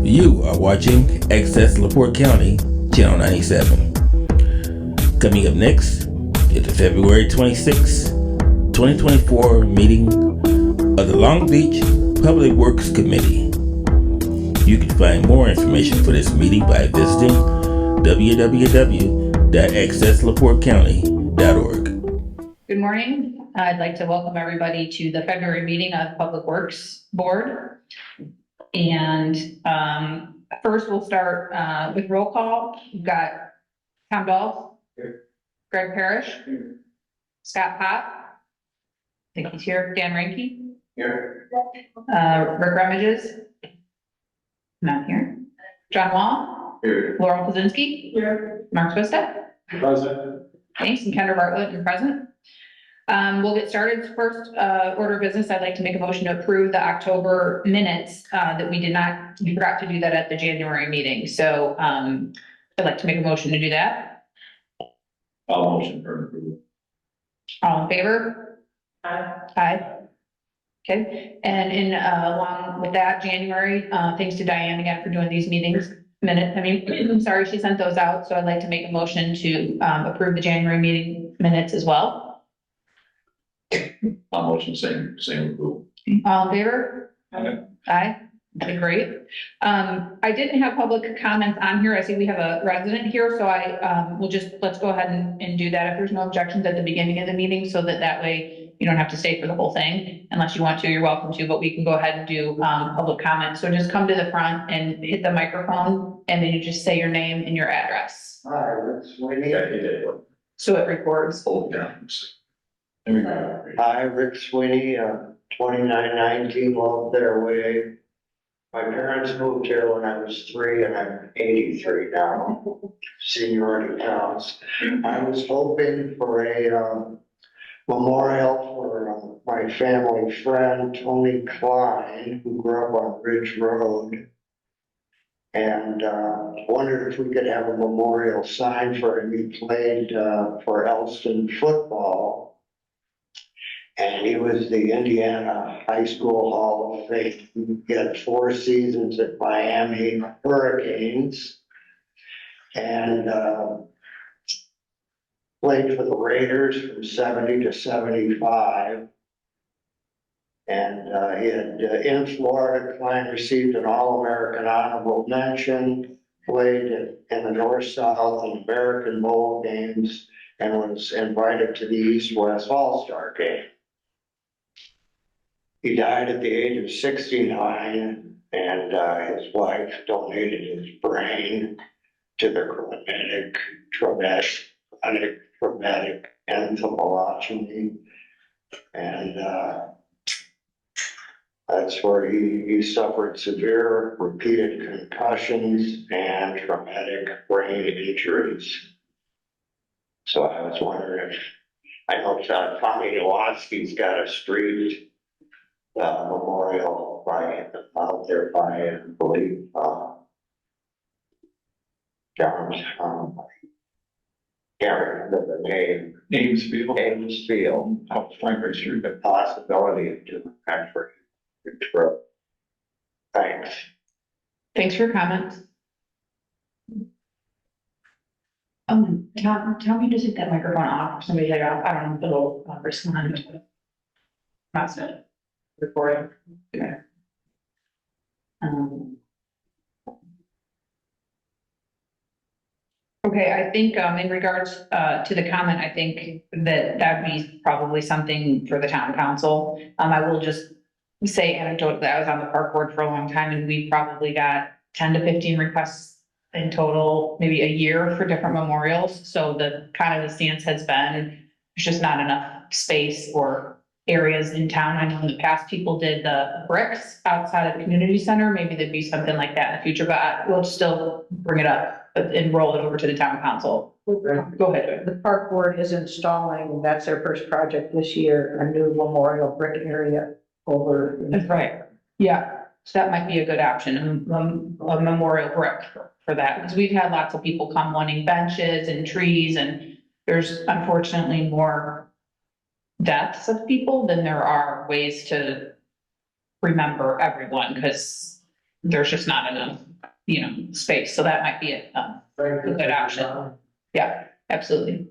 You are watching Access LaPorte County, Channel 97. Coming up next is the February 26, 2024 meeting of the Long Beach Public Works Committee. You can find more information for this meeting by visiting www.accesslaportecounty.org. Good morning. I'd like to welcome everybody to the February meeting of Public Works Board. And first we'll start with roll call. We've got Tom Dahl, Greg Parrish, Scott Pott, I think he's here, Dan Ranke, Here. Rick Remages, not here, John Wall, Here. Laurel Kuzinski, here, Mark Swista, Present. thanks, and Kendra Bartlett, and present. We'll get started. First order of business, I'd like to make a motion to approve the October minutes that we forgot to do that at the January meeting. So I'd like to make a motion to do that. All motion for approval. All in favor? Aye. Okay, and along with that, January, thanks to Diane again for doing these I'm sorry, she sent those out. So I'd like to make a motion to approve the January meeting minutes as well. All motion, same approval. All in favor? Aye. Aye. Okay, great. I didn't have public comments on here. I see we have a resident here, so let's go ahead and do that if there's no objections at the beginning of the meeting, so that way you don't have to stay for the whole thing. Unless you want to, you're welcome to, but we can go ahead and do public comment. So just come to the front and hit the microphone, and then you just say your name and your address. Hi, Rick Sweeney. Yeah, you did. So it records. Hold down. There we go. Hi, Rick Sweeney, 2919 Lothdare Way. My parents moved here when I was 3 and I'm 83 now. Seniority counts. I was hoping for a memorial for my family friend, Tony Klein, who grew up on Ridge Road. And wondered if we could have a memorial sign for him. He played for Elston football. And he was the Indiana High School Hall of Fame. He had 4 seasons at Miami Hurricanes. And played for the Raiders from 70 to 75. And he had, in Florida, Klein received an All-American honorable mention, played in the North-South and American Bowl games, and was invited to the East-West All-Star game. He died at the age of 69, and his wife donated his brain to the traumatic entomology. And that's where he suffered severe repeated concussions and traumatic brain injuries. So I was wondering if, I know Tommy Nowotski's got a street memorial out there by, I believe, John's, can't remember the name. Amesfield. Oh, Franklin Street. The possibility of doing that for thanks. Thanks for your comments. Tom, tell me to take that microphone off. Somebody like, I don't know, it'll respond. That's it. Recording. Okay. Okay, I think in regards to the comment, I think that would be probably something for the town council. I will just say anecdotally, I was on the park board for a long time, and we probably got 10 to 15 requests in total, maybe a year for different memorials. So the kind of the stance has been, there's just not enough space or areas in town. I know in the past people did the bricks outside of the community center. Maybe there'd be something like that in the future, but we'll still bring it up and roll it over to the town council. Go ahead. The park board is installing, that's their first project this year, a new memorial brick area over. That's right. Yeah, so that might be a good option, a memorial brick for that, because we've had lots of people come wanting benches and trees, and there's unfortunately more deaths of people than there are ways to remember everyone, because there's just not enough, space. So that might be a good option. Yeah, absolutely.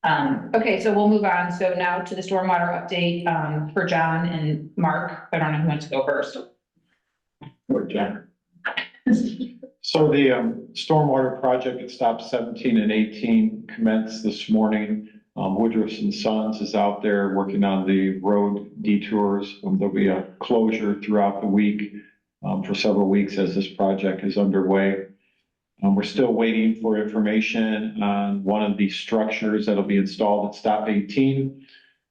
Okay, so we'll move on. So now to the stormwater update, for John and Mark. I don't know who wants to go first. Or John? So the stormwater project at stop 17 and 18 commenced this morning. Woodruff and Sons is out there working on the road detours. There'll be a closure throughout the week for several weeks as this project is underway. We're still waiting for information on one of the structures that'll be installed at stop 18.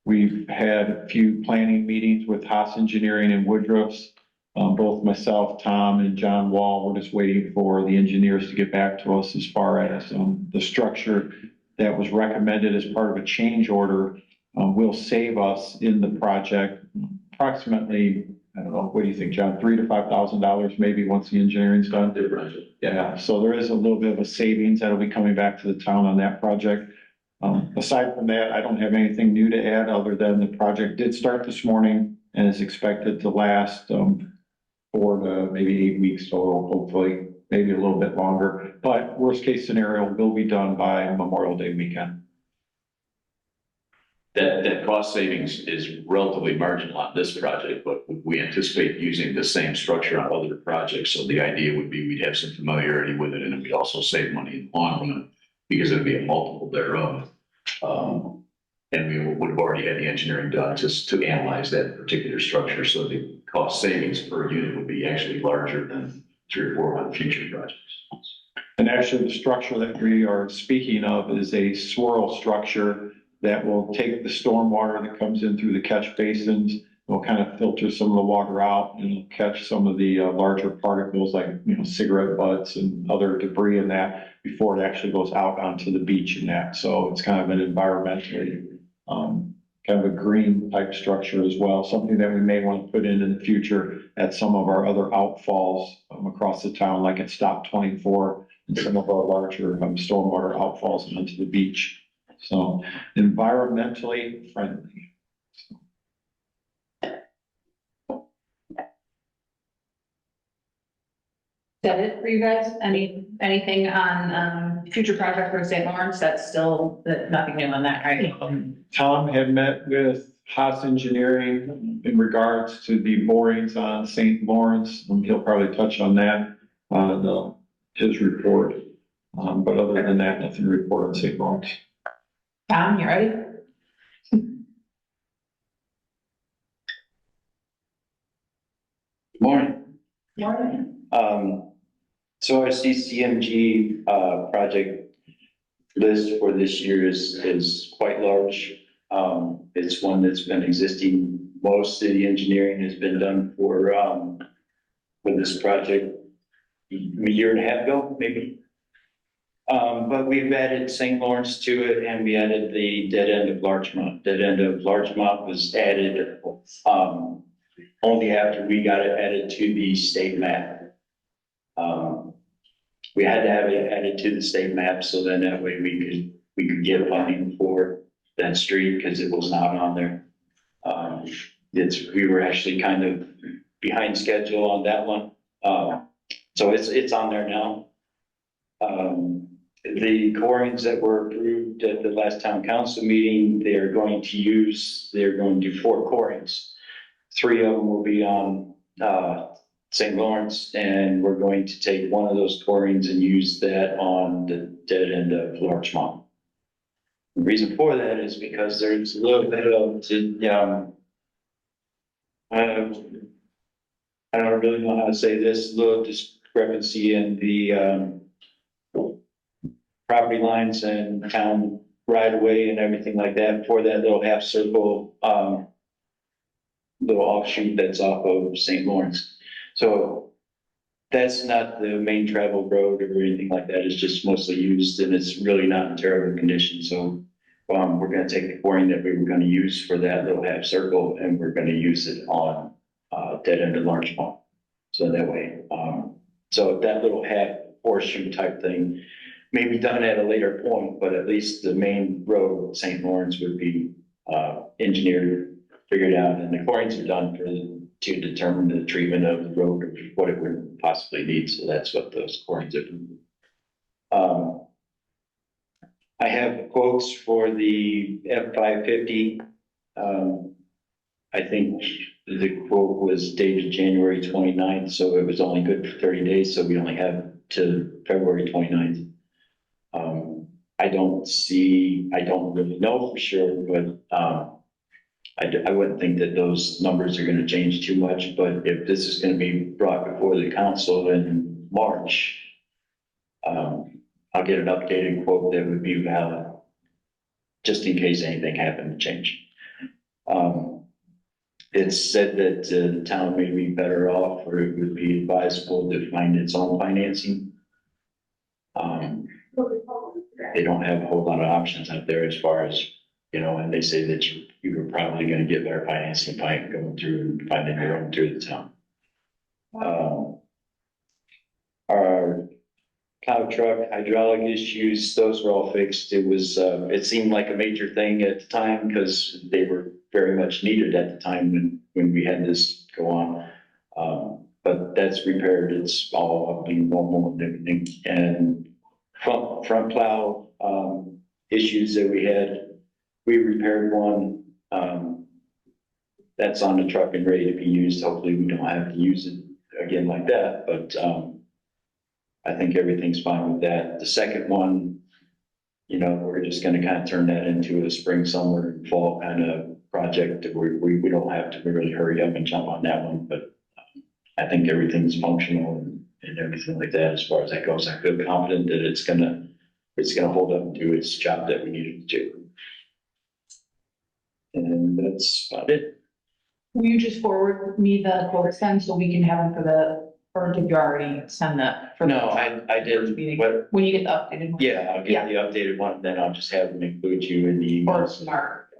We've had a few planning meetings with Haas Engineering and Woodruff's. Both myself, Tom, and John Wall, we're just waiting for the engineers to get back to us as far as the structure that was recommended as part of a change order will save us in the project approximately, I don't know, what do you think, John? $3,000 to $5,000 maybe once the engineering's done? Differential. Yeah, so there is a little bit of a savings that'll be coming back to the town on that project. Aside from that, I don't have anything new to add other than the project did start this morning and is expected to last 4 to maybe 8 weeks total, hopefully, maybe a little bit longer. But worst case scenario will be done by Memorial Day weekend. That cost savings is relatively marginal on this project, but we anticipate using the same structure on other projects. So the idea would be we'd have some familiarity with it, and we'd also save money in the long run because it'd be a multiple thereof. And we would have already had the engineering done just to analyze that particular structure. So the cost savings per unit would be actually larger than 3 or 4 on future projects. And actually, the structure that we are speaking of is a swirl structure that will take the stormwater that comes in through the catch basins. Will kind of filter some of the water out and it'll catch some of the larger particles like, cigarette butts and other debris in that before it actually goes out onto the beach and that. So it's kind of an environmentally, kind of a green type structure as well, something that we may want to put in the future at some of our other outfalls across the town, like at stop 24 and some of our larger stormwater outfalls onto the beach. So environmentally friendly. Is that it for you guys? Anything on, future project for St. Lawrence? That's still, nothing new on that, right? Tom had met with Haas Engineering in regards to the borings on St. Lawrence, and he'll probably touch on that on his report. But other than that, nothing to report on St. Lawrence. Tom, you ready? Morning. Morning. So our CCMG project list for this year is quite large. It's one that's been existing. Most city engineering has been done for this project a year and a half ago, maybe. But we've added St. Lawrence to it, and we added the dead end of Larchmont. Dead end of Larchmont was added only after we got it added to the state map. We had to have it added to the state map, so then that way we could get funding for that street because it was not on there. We were actually kind of behind schedule on that one. So it's on there now. The corings that were approved at the last town council meeting, they're going to do 4 corings. 3 of them will be on St. Lawrence, and we're going to take one of those corings and use that on the dead end of Larchmont. The reason for that is because there's a little bit of, I don't really know how to say this, little discrepancy in the property lines and town right of way and everything like that for that little half circle, little offshoot that's off of St. Lawrence. So that's not the main travel road or anything like that. It's just mostly used and it's really not in terrible condition. So we're going to take the coring that we were going to use for that little half circle and we're going to use it on dead end of Larchmont. So that way, so that little half horseshoe type thing may be done at a later point, but at least the main road, St. Lawrence, would be engineered, figured out, and the corings are done for to determine the treatment of the road, or what it would possibly need, so that's what those corners are. I have quotes for the F-550. I think the quote was dated January 29th, so it was only good for 30 days, so we only have to February 29th. I don't really know for sure, but, I wouldn't think that those numbers are gonna change too much, but if this is gonna be brought before the council in March, I'll get an updated quote that would be valid, just in case anything happened to change. It's said that the town may be better off, or it would be advisable to find its own financing. They don't have a whole lot of options out there as far as, and they say that you were probably gonna get better financing by going through and finding your own through the town. Our plow truck hydraulic issues, those were all fixed. It was, it seemed like a major thing at the time because they were very much needed at the time when we had this go on. But that's repaired. It's all up and normal and everything. And front plow, issues that we had, we repaired one. That's on the truck and ready to be used. Hopefully we don't have to use it again like that, but, I think everything's fine with that. The second one, we're just gonna kind of turn that into a spring, summer, and fall kind of project. We don't have to really hurry up and jump on that one, but I think everything's functional and everything like that as far as that goes. I feel confident that it's gonna hold up and do its job that we needed to do. And that's about it. Will you just forward me the quotes then so we can have them or did you already send that? For the No, I first meeting? did, but When you get the updated one? yeah, I'll get the updated one, then I'll just have them include you in the Or emails. smart.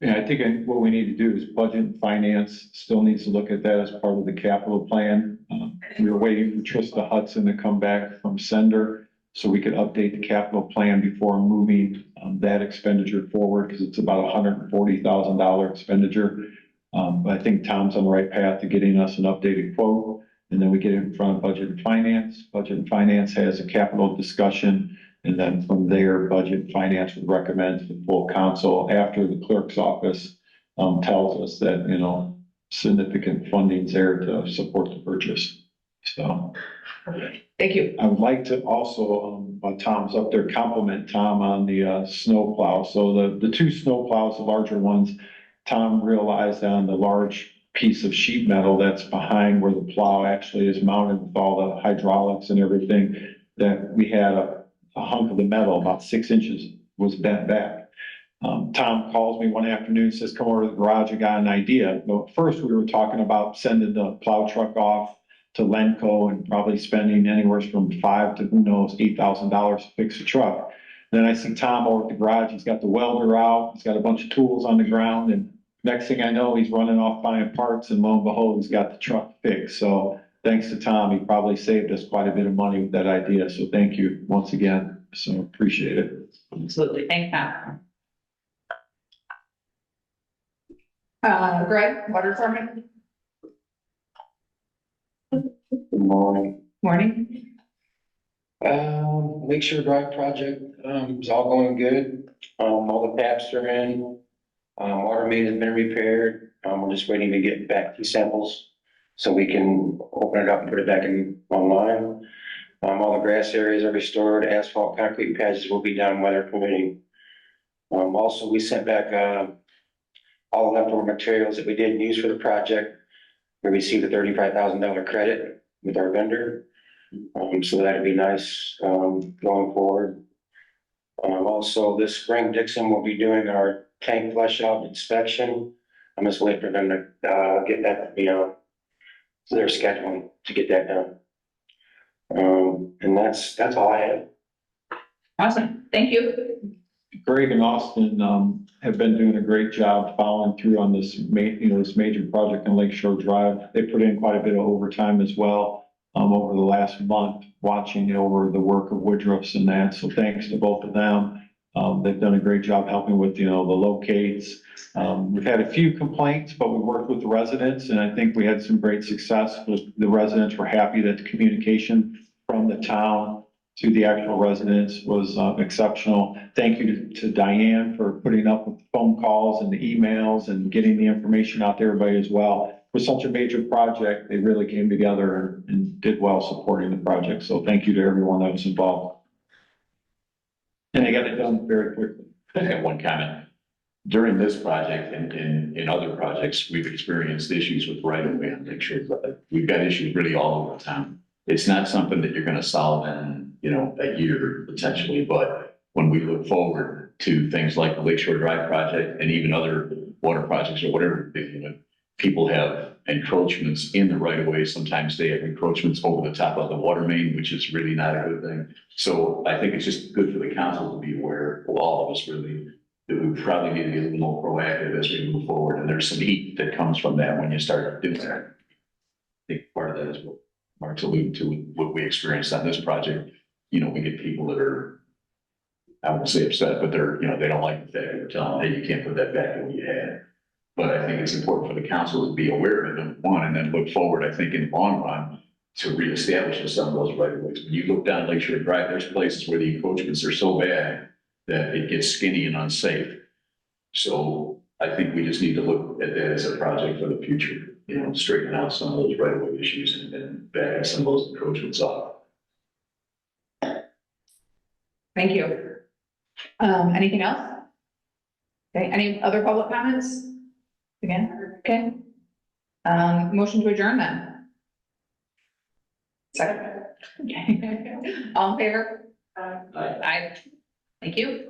Yeah, I think what we need to do is budget and finance still needs to look at that as part of the capital plan. We were waiting for Trista Hudson to come back from Sender so we could update the capital plan before moving that expenditure forward, because it's about $140,000 expenditure. But I think Tom's on the right path to getting us an updated quote, and then we get it in front of budget and finance. Budget and finance has a capital discussion, and then from there, budget and finance would recommend to the full council after the clerk's office tells us that, significant funding's there to support the purchase. So Thank you. I would like to also, while Tom's up there, compliment Tom on the snow plow. So the two snow plows, the larger ones, Tom realized on the large piece of sheet metal that's behind where the plow actually is mounted with all the hydraulics and everything, that we had a hunk of the metal about 6 inches was bent back. Tom calls me one afternoon, says, come over to the garage, I got an idea. Well, first we were talking about sending the plow truck off to Lenco and probably spending anywhere from $5,000 to, who knows, $8,000 to fix the truck. Then I see Tom over at the garage, he's got the welder out, he's got a bunch of tools on the ground, and next thing I know, he's running off buying parts, and lo and behold, he's got the truck fixed. So thanks to Tom, he probably saved us quite a bit of money with that idea. So thank you once again. So appreciate it. Absolutely. Thanks, Tom. Greg, water department? Good morning. Morning. Lakeshore Drive project, is all going good. All the taps are in. Water main has been repaired. We're just waiting to get back 2 samples so we can open it up and put it back in online. All the grass areas are restored. Asphalt, concrete patches will be done, weather permitting. Also, we sent back, all the leftover materials that we didn't use for the project. We received a $35,000 credit with our vendor. So that'd be nice, going forward. Also, this spring Dixon will be doing our tank flush out inspection. I'm just waiting for them to, get that, so they're scheduling to get that done. And that's all I have. Awesome. Thank you. Greg and Austin have been doing a great job following through on this this major project on Lakeshore Drive. They put in quite a bit of overtime as well over the last month, watching over the work of Woodruff's and that. So thanks to both of them. They've done a great job helping with, the locates. We've had a few complaints, but we worked with the residents, and I think we had some great success with the residents. Were happy that the communication from the town to the actual residents was exceptional. Thank you to Diane for putting up with the phone calls and the emails and getting the information out to everybody as well. For such a major project, they really came together and did well supporting the project. So thank you to everyone that was involved. And they got it done very quickly. I have one comment. During this project and in other projects, we've experienced issues with right of way on Lake Shore Drive. We've got issues really all over town. It's not something that you're gonna solve in, a year potentially, but when we look forward to things like the Lake Shore Drive project and even other water projects or whatever, people have encroachments in the right of way. Sometimes they have encroachments over the top of the water main, which is really not a good thing. So I think it's just good for the council to be aware, for all of us really, that we probably need to be a little more proactive as we move forward. And there's some heat that comes from that when you start doing that. I think part of that is what Mark's alluded to, what we experienced on this project. We get people that are, I won't say upset, but they're, they don't like the fact that we're telling them, hey, you can't put that back in what you had. But I think it's important for the council to be aware of it, number one, and then look forward, I think, in the long run, to reestablishing some of those right of ways. When you look down Lake Shore Drive, there's places where the encroachments are so bad that it gets skinny and unsafe. So I think we just need to look at that as a project for the future, straighten out some of those right of way issues and back some of those encroachments off. Thank you. Anything else? Okay, any other public comments? Again, okay. Motion to adjourn then. Second. Okay. All in favor? Aye. Thank you.